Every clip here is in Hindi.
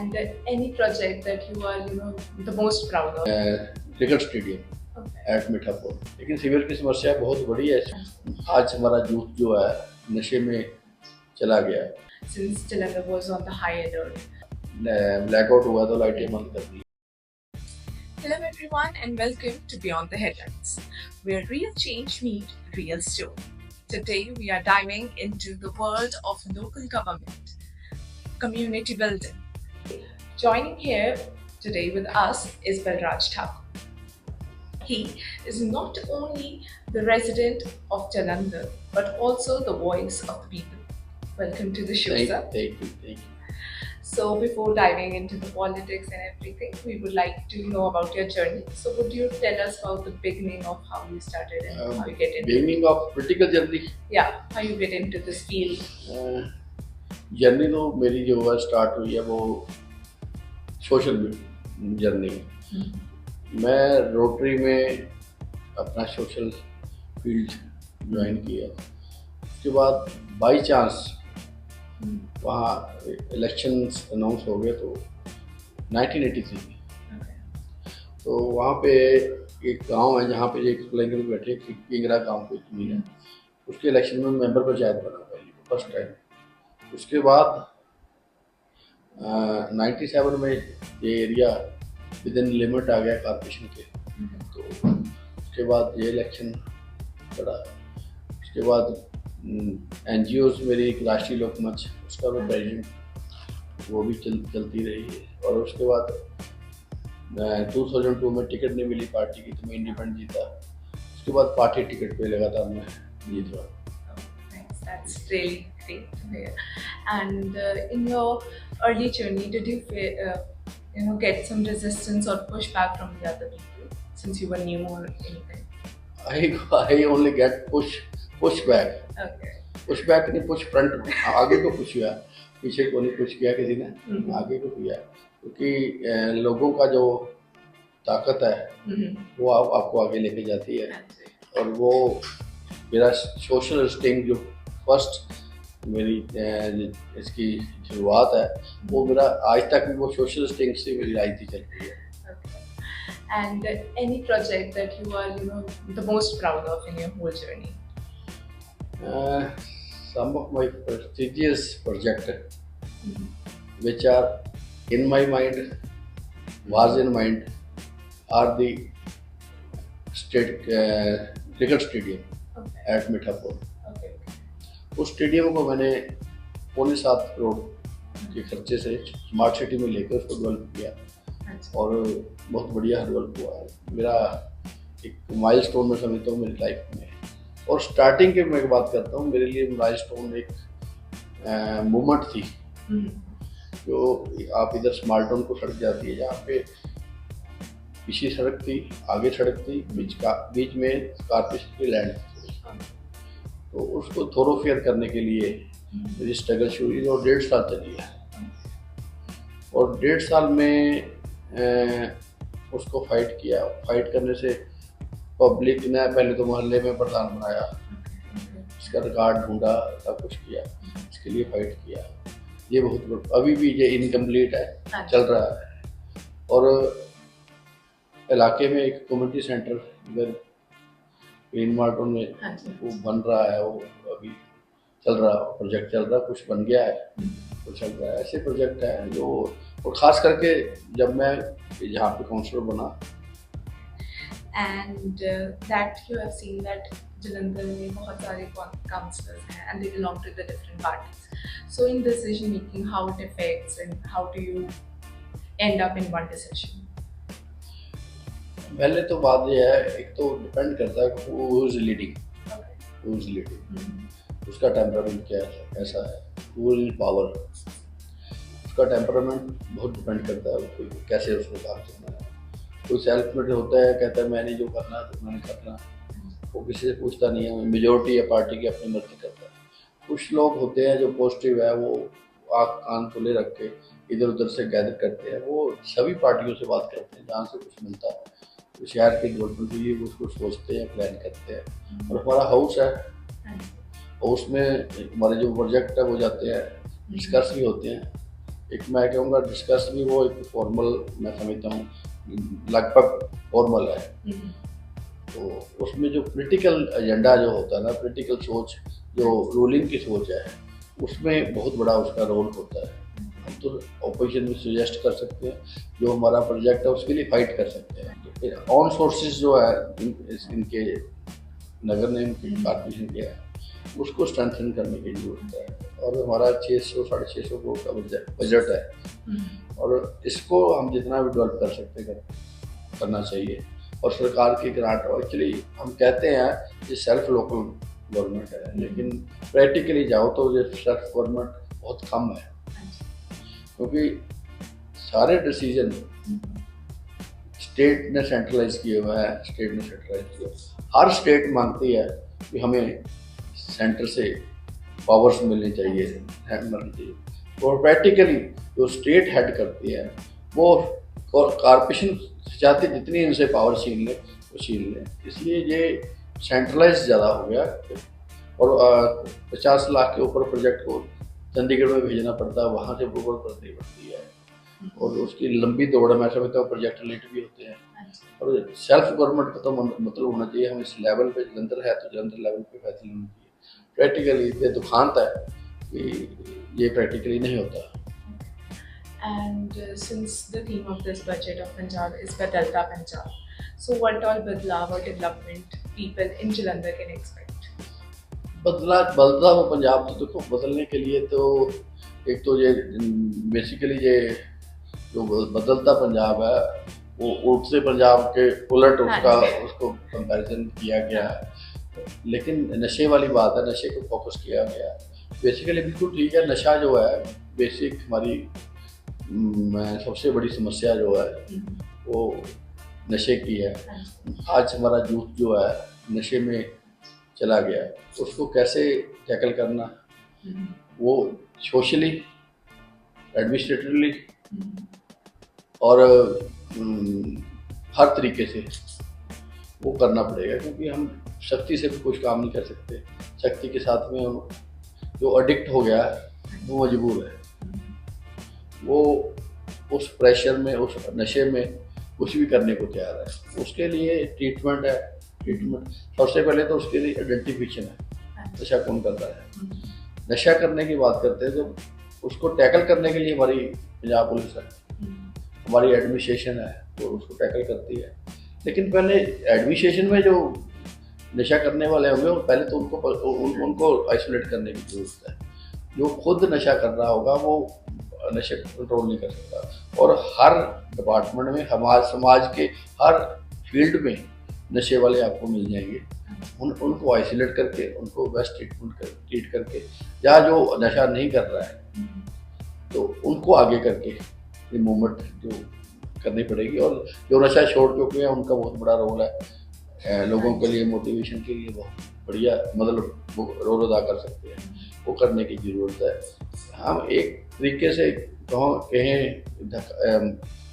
And any project that you are, the most proud of? Cricket stadium at Mithapur. लेकिन सीवर की समस्या बहुत बड़ी है। आज हमारा यूथ जो है नशे में चला गया। Since Jalandhar was on the high alert. Blackout हुआ तो लाइटें बंद कर दी। Hello everyone and welcome to Beyond the Headlines, where real change meets real story. Today we are diving into the world of local government, community building. Joining here today with us is Balraj Thakur. He is not only the resident of Jalandhar, but also the voice of the people. Welcome to the show, sir. Thank you. So before diving into the politics and everything, we would like to know about your journey. So would you tell us about the beginning of how you started and how you get into beginning of political journey? Yeah, how you get into this field. Journey तो मेरी जो है स्टार्ट हुई है वो सोशल जर्नी। मैं रोटरी में अपना सोशल फील्ड ज्वाइन किया। उसके बाद बाई चांस वहाँ इलेक्शंस अनाउंस हो गए तो 1983 में। तो वहाँ पे एक गांव है जहाँ पे एक प्लेंगर बैठे किंगरा गांव पे जमीन है, उसके इलेक्शन में मेंबर पंचायत बना पहली फर्स्ट टाइम। उसके बाद 97 में ये एरिया विद इन लिमिट आ गया कॉर्पोरेशन के। तो उसके बाद ये इलेक्शन लड़ा। उसके बाद NGOs मेरी एक राष्ट्रीय लोकमंच, उसका मैं प्रेसिडेंट, वो भी चलती रही है। और उसके बाद 2002 में टिकट नहीं मिली पार्टी की तो मैं इंडिपेंडेंट जीता। उसके बाद पार्टी टिकट पे लगातार मैं जीत रहा। That's really great to hear. And in your early journey, did you get some resistance or pushback from the other people since you were new or anything? I only get pushback. Okay. Pushback नहीं, पुश फ्रंट, आगे को पुश हुआ, पीछे को नहीं पुश किया किसी ने, आगे को किया। क्योंकि लोगों का जो ताकत है वो आपको आगे लेके जाती है। और वो मेरा सोशल स्टिंग जो फर्स्ट मेरी इसकी शुरुआत है वो मेरा आज तक भी वो सोशल स्टिंग से मेरी राजनीति चल रही है। And any project that you are, the most proud of in your whole journey? Some of my prestigious projects which are in my mind, was in mind, are the state cricket stadium at Mithapur. उस स्टेडियम को मैंने 7.25 करोड़ के खर्चे से स्मार्ट सिटी में लेकर उसको डेवलप किया और बहुत बढ़िया डेवलप हुआ है। मेरा एक माइलस्टोन में समझता हूँ मेरी लाइफ में। और स्टार्टिंग के मैं बात करता हूँ, मेरे लिए माइलस्टोन एक मूवमेंट थी। जो आप इधर स्मार्ट टाउन को सड़क जाती है, जहाँ पे पीछे सड़क थी, आगे सड़क थी, बीच में कारपोरेशन की लैंड थी। तो उसको थोरोफेयर करने के लिए मेरी स्ट्रगल शुरू हुई और 1.5 साल चली है। और 1.5 साल में उसको फाइट किया। फाइट करने से पब्लिक ने पहले तो मोहल्ले में प्रधान बनाया, इसका रिकॉर्ड ढूंढा, सब कुछ किया, इसके लिए फाइट किया। ये बहुत अभी भी ये इनकम्प्लीट है, चल रहा है। और इलाके में एक कम्युनिटी सेंटर इधर ग्रीन मार्टन में वो बन रहा है, वो अभी चल रहा प्रोजेक्ट चल रहा, कुछ बन गया है, कुछ चल रहा है। ऐसे प्रोजेक्ट है जो, और ख़ास करके जब मैं यहाँ पे काउंसलर बना। And that you have seen that Jalandhar में बहुत सारे councillors हैं and they belong to the different parties. So in decision making, how it affects and how do you end up in one decision? पहले तो बात ये है, एक तो डिपेंड करता है who is leading, उसका टेम्परामेंट कैसा है, who is in power, उसका टेम्परामेंट बहुत डिपेंड करता है कैसे उसको काम करना है। कोई सेल्फ मेड होता है, कहता है मैंने जो करना है तो मैंने करना, वो किसी से पूछता नहीं है, मेजोरिटी है पार्टी की, अपनी मर्जी करता है। कुछ लोग होते हैं जो पॉजिटिव है, वो आँख कान खुले रख के इधर उधर से गैदर करते हैं, वो सभी पार्टियों से बात करते हैं, जहाँ से कुछ मिलता है तो शहर के डेवलपमेंट के लिए उसको सोचते हैं, प्लान करते हैं। और हमारा हाउस है, हाउस में हमारे जो प्रोजेक्ट है वो जाते हैं, डिस्कस भी होते हैं, एक मैं कहूँगा डिस्कस भी वो एक फॉर्मल मैं समझता हूँ, लगभग फॉर्मल है। तो उसमें जो पॉलिटिकल एजेंडा जो होता है ना, पॉलिटिकल सोच जो रूलिंग की सोच है, उसमें बहुत बड़ा उसका रोल होता है। हम तो ऑपोजिशन में सजेस्ट कर सकते हैं, जो हमारा प्रोजेक्ट है उसके लिए फाइट कर सकते हैं। तो फिर ऑन सोर्सेज जो है इनके नगर निगम की कॉर्पोरेशन के है, उसको स्ट्रेंथन करने की जरूरत है। और हमारा 600 650 करोड़ का बजट है, और इसको हम जितना भी डेवलप कर सकते हैं करना चाहिए। और सरकार की ग्रांट, एक्चुअली हम कहते हैं ये सेल्फ लोकल गवर्नमेंट है, लेकिन प्रैक्टिकली जाओ तो ये सेल्फ गवर्नमेंट बहुत कम है, क्योंकि सारे डिसीजन स्टेट ने सेंट्रलाइज किए हुए हैं। स्टेट ने सेंट्रलाइज किया, हर स्टेट मांगती है कि हमें सेंटर से पावर्स मिलनी चाहिए, मिलनी चाहिए। और प्रैक्टिकली जो स्टेट हेड करती है वो, और कॉर्पोरेशन चाहते जितनी इनसे पावर छीन ले वो छीन ले, इसलिए ये सेंट्रलाइज ज़्यादा हो गया। और 50 लाख के ऊपर प्रोजेक्ट को चंडीगढ़ में भेजना पड़ता है, वहाँ से अप्रूवल करनी पड़ती है, और उसकी लंबी दौड़ है। मैं समझता हूँ प्रोजेक्ट लेट भी होते हैं। और सेल्फ गवर्नमेंट का तो मतलब होना चाहिए, हम इस लेवल पे जलंधर है तो जलंधर लेवल पे फैसले होने चाहिए। प्रैक्टिकली ये दुखांत है कि ये प्रैक्टिकली नहीं होता। And since the theme of this budget of Punjab is Badalta Punjab, so what all badlav or development people in Jalandhar can expect? बदला हुआ पंजाब तो देखो, बदलने के लिए तो एक तो ये बेसिकली ये जो बदलता पंजाब है वो उठते पंजाब के उलट उसको कंपैरिजन किया गया है। लेकिन नशे वाली बात है, नशे को फोकस किया गया बेसिकली, बिल्कुल ठीक है। नशा जो है बेसिक हमारी सबसे बड़ी समस्या जो है वो नशे की है। आज हमारा यूथ जो है नशे में चला गया, उसको कैसे टैकल करना, वो सोशली, एडमिनिस्ट्रेटिवली और हर तरीके से वो करना पड़ेगा, क्योंकि हम शक्ति से भी कुछ काम नहीं कर सकते। शक्ति के साथ में जो एडिक्ट हो गया वो मजबूर है, वो उस प्रेशर में, उस नशे में कुछ भी करने को तैयार है। उसके लिए ट्रीटमेंट है। ट्रीटमेंट सबसे पहले तो उसके लिए आइडेंटिफिकेशन है, नशा कौन कर रहा है। नशा करने की बात करते हैं तो उसको टैकल करने के लिए हमारी पंजाब पुलिस है, हमारी एडमिनिस्ट्रेशन है, तो उसको टैकल करती है। लेकिन पहले एडमिनिस्ट्रेशन में जो नशा करने वाले होंगे पहले तो उनको आइसोलेट करने की जरूरत है। जो खुद नशा कर रहा होगा वो नशे को कंट्रोल नहीं कर सकता। और हर डिपार्टमेंट में, हमारे समाज के हर फील्ड में नशे वाले आपको मिल जाएंगे। उनको आइसोलेट करके, उनको बेस्ट ट्रीट करके, या जो नशा नहीं कर रहा है तो उनको आगे करके ये मूवमेंट जो करनी पड़ेगी। और जो नशा छोड़ चुके हैं उनका बहुत बड़ा रोल है, लोगों के लिए मोटिवेशन के लिए बहुत बढ़िया मतलब वो रोल अदा कर सकते हैं, वो करने की ज़रूरत है। हम एक तरीके से कहें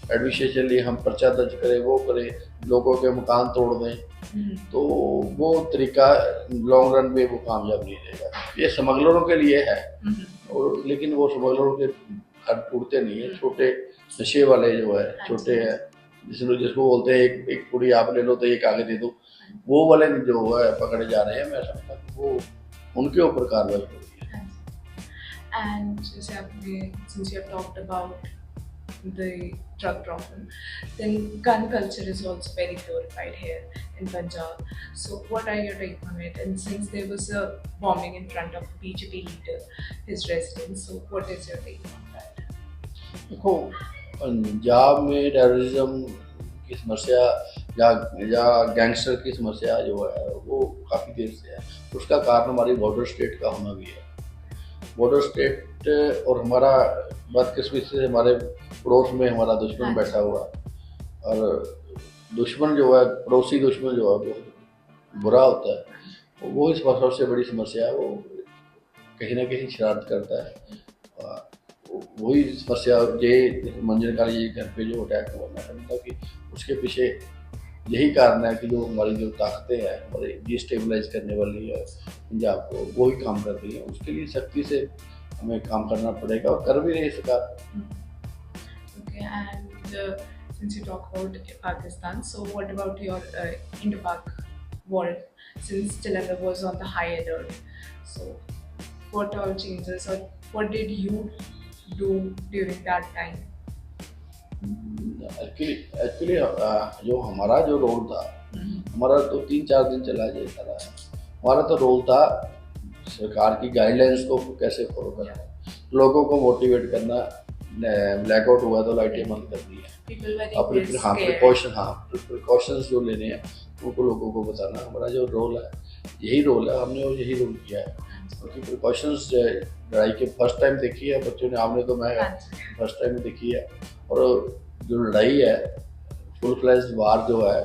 एडमिनिस्ट्रेशन हम पर्चा दर्ज करें, वो करें, लोगों के मकान तोड़ दें, तो वो तरीका लॉन्ग रन में वो कामयाब नहीं रहेगा। ये स्मगलरों के लिए है, और लेकिन वो स्मगलरों के घर टूटते नहीं है। छोटे नशे वाले जो है छोटे हैं, जिसको बोलते हैं एक पुड़ी आप ले लो तो एक आगे दे दो, वो वाले जो है पकड़े जा रहे हैं। मैं समझता हूँ वो उनके ऊपर कार्रवाई हो रही है। And since you have talked about the drug problem, then gun culture is also very glorified here in Punjab. So what are your take on it? And since there was a bombing in front of BJP leader, his residence, so what is your take on that? देखो, पंजाब में टेररिज्म की समस्या या गैंगस्टर की समस्या जो है वो काफ़ी देर से है। उसका कारण हमारी बॉर्डर स्टेट का होना भी है। बॉर्डर स्टेट और हमारा बदकिस्मती से हमारे पड़ोस में हमारा दुश्मन बैठा हुआ, और दुश्मन जो है, पड़ोसी दुश्मन जो है वो बुरा होता है। वो इस बार सबसे बड़ी समस्या है, वो कहीं ना कहीं शरारत करता है। वही समस्या ये मंजर का ये घर पे जो अटैक हुआ, मैं समझता हूँ कि उसके पीछे यही कारण है कि जो हमारी जो ताकतें हैं हमारे डिस्टेबलाइज करने वाली है पंजाब को, वो ही काम कर रही है। उसके लिए सख्ती से हमें काम करना पड़ेगा और कर भी रही सरकार। Okay, and since you talk about Pakistan, so what about your Indo-Pak war? Since Jalandhar was on the high alert, so what all changes or what did you do during that time? Actually actually जो हमारा जो रोल था, हमारा तो 3-4 दिन चला ये सारा। हमारा तो रोल था सरकार की गाइडलाइंस को कैसे फॉलो करना, लोगों को मोटिवेट करना। ब्लैकआउट हुआ तो लाइटें बंद कर दी है, People were अपने very हाँ scared. प्रिकॉशंस जो लेने हैं उनको लोगों को बताना हमारा जो रोल है, यही रोल है। हमने यही रोल किया है क्योंकि प्रिकॉशंस लड़ाई के फर्स्ट टाइम देखी है बच्चों ने, आपने तो मैं फर्स्ट टाइम देखी है। और जो लड़ाई है फुल फ्लैश वार जो है,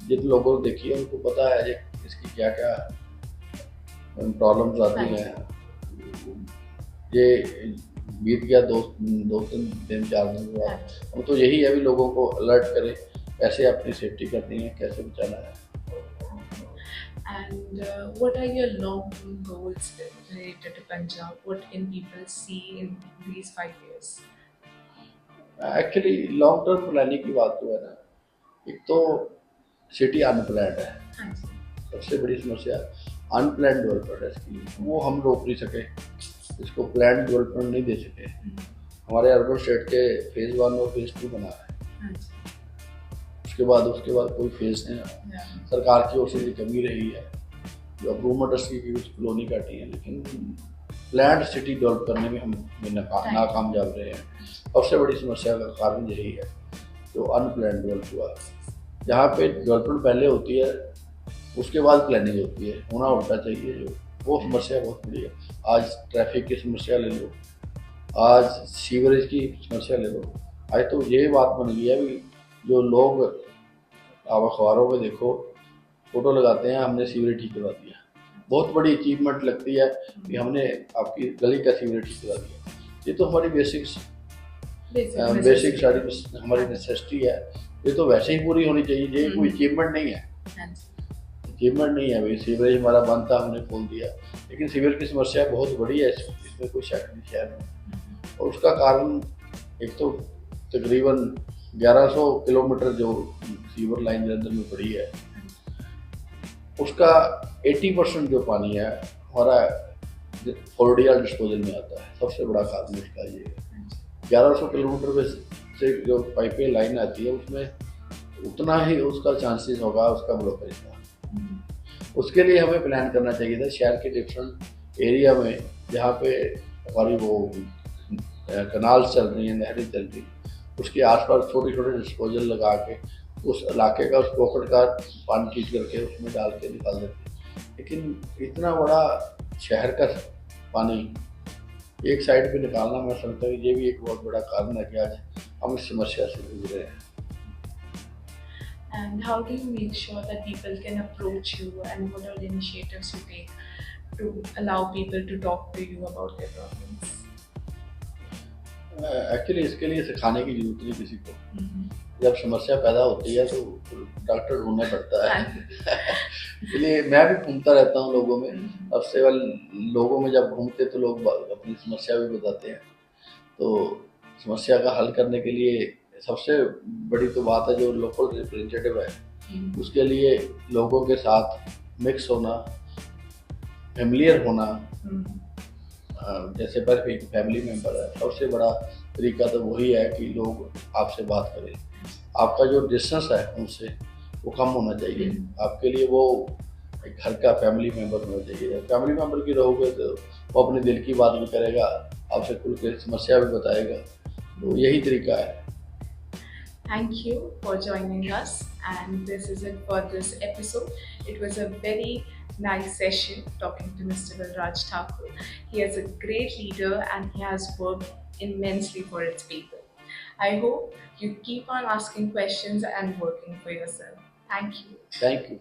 जिन लोगों ने देखी है उनको पता है ये इसकी क्या क्या प्रॉब्लम्स आती हैं। ये बीत गया 2-3 दिन 4 दिन के बाद, हम तो यही है भी लोगों को अलर्ट करें कैसे अपनी सेफ्टी करनी है, कैसे बचाना है। And what are your long-term goals related to Punjab? What can people see in these 5 years? Actually long term planning की बात जो है ना, एक तो सिटी अनप्लैंड है, हाँ जी, सबसे बड़ी समस्या अनप्लैंड डेवलपमेंट है इसकी, वो हम रोक नहीं सके, इसको प्लान डेवलपमेंट नहीं दे सके। हमारे अर्बन स्टेट के फेज़ 1 और फेज़ 2 बना है, हाँ जी, उसके बाद कोई फेज़ नहीं है। सरकार की ओर से ये कमी रही है जो अप्रूवमेंट्स की कुछ कॉलोनी काटी है, लेकिन प्लान्ड सिटी डेवलप करने में हम नाकामयाब रहे हैं। सबसे बड़ी समस्या का कारण यही है जो अनप्लान डेवलप हुआ। जहाँ पे डेवलपमेंट पहले होती है उसके बाद प्लानिंग होती है, होना उल्टा चाहिए। जो वो समस्या बहुत बड़ी है। आज ट्रैफिक की समस्या ले लो, आज सीवरेज की समस्या ले लो, आज तो ये बात बन गई है भी जो लोग आप अखबारों में देखो फोटो लगाते हैं हमने सीवरेज ठीक करवा दिया, बहुत बड़ी अचीवमेंट लगती है कि हमने आपकी गली का सीवरेज ठीक करवा दिया। ये तो हमारी बेसिक सारी हमारी नेसेसिटी है, ये तो वैसे ही पूरी होनी चाहिए, ये कोई अचीवमेंट नहीं है। अचीवमेंट नहीं है भाई, सीवरेज हमारा बंद था हमने खोल दिया, लेकिन सीवरेज की समस्या बहुत बड़ी है, इसमें कोई शक नहीं शहर में। और उसका कारण एक तो तकरीबन 1100 किलोमीटर जो सीवर लाइन जलंधर में पड़ी है, उसका 80% जो पानी है हमारा फोर्डियल डिस्पोजल में आता है। सबसे बड़ा कारण इसका ये है। 1100 किलोमीटर में से जो पाइपें लाइन आती है उसमें उतना ही उसका चांसेस होगा उसका ब्लॉकेज का। उसके लिए हमें प्लान करना चाहिए था शहर के डिफरेंट एरिया में जहाँ पे हमारी वो कनाल्स चल रही हैं, नहरें चल रही, उसके आसपास छोटे छोटे डिस्पोजल लगा के उस इलाके का उस पॉकेट का पानी ठीक करके उसमें डाल के निकाल देते। लेकिन इतना बड़ा शहर का पानी एक साइड पे निकालना, मैं समझता हूँ ये भी एक बहुत बड़ा कारण है कि आज हम इस समस्या से जूझ रहे हैं। And how do you make sure that people can approach you, and what are the initiatives you take to allow people to talk to you about their problems? Actually इसके लिए सिखाने की जरूरत नहीं किसी को। जब समस्या पैदा होती है तो डॉक्टर ढूंढना पड़ता है। इसलिए मैं भी घूमता रहता हूँ लोगों में। अब से लोगों में जब घूमते तो लोग अपनी समस्या भी बताते हैं, तो समस्या का हल करने के लिए सबसे बड़ी तो बात है जो लोकल रिप्रेजेंटेटिव है, उसके लिए लोगों के साथ मिक्स होना, फेमिलियर होना। जैसे पर एक फैमिली मेम्बर है, सबसे बड़ा तरीका तो वही है कि लोग आपसे बात करें। आपका जो डिस्टेंस है उनसे वो कम होना चाहिए, आपके लिए वो एक घर का फैमिली मेम्बर होना चाहिए। फैमिली मेम्बर की रहोगे तो वो अपने दिल की बात भी करेगा, आपसे खुल के समस्या भी बताएगा, तो यही तरीका है। Thank you for joining us, and this is it for this episode. It was a very nice session talking to Mr. Balraj Thakur. He is a great leader and he has worked immensely for its people. I hope you keep on asking questions and working for yourself. Thank you. Thank you.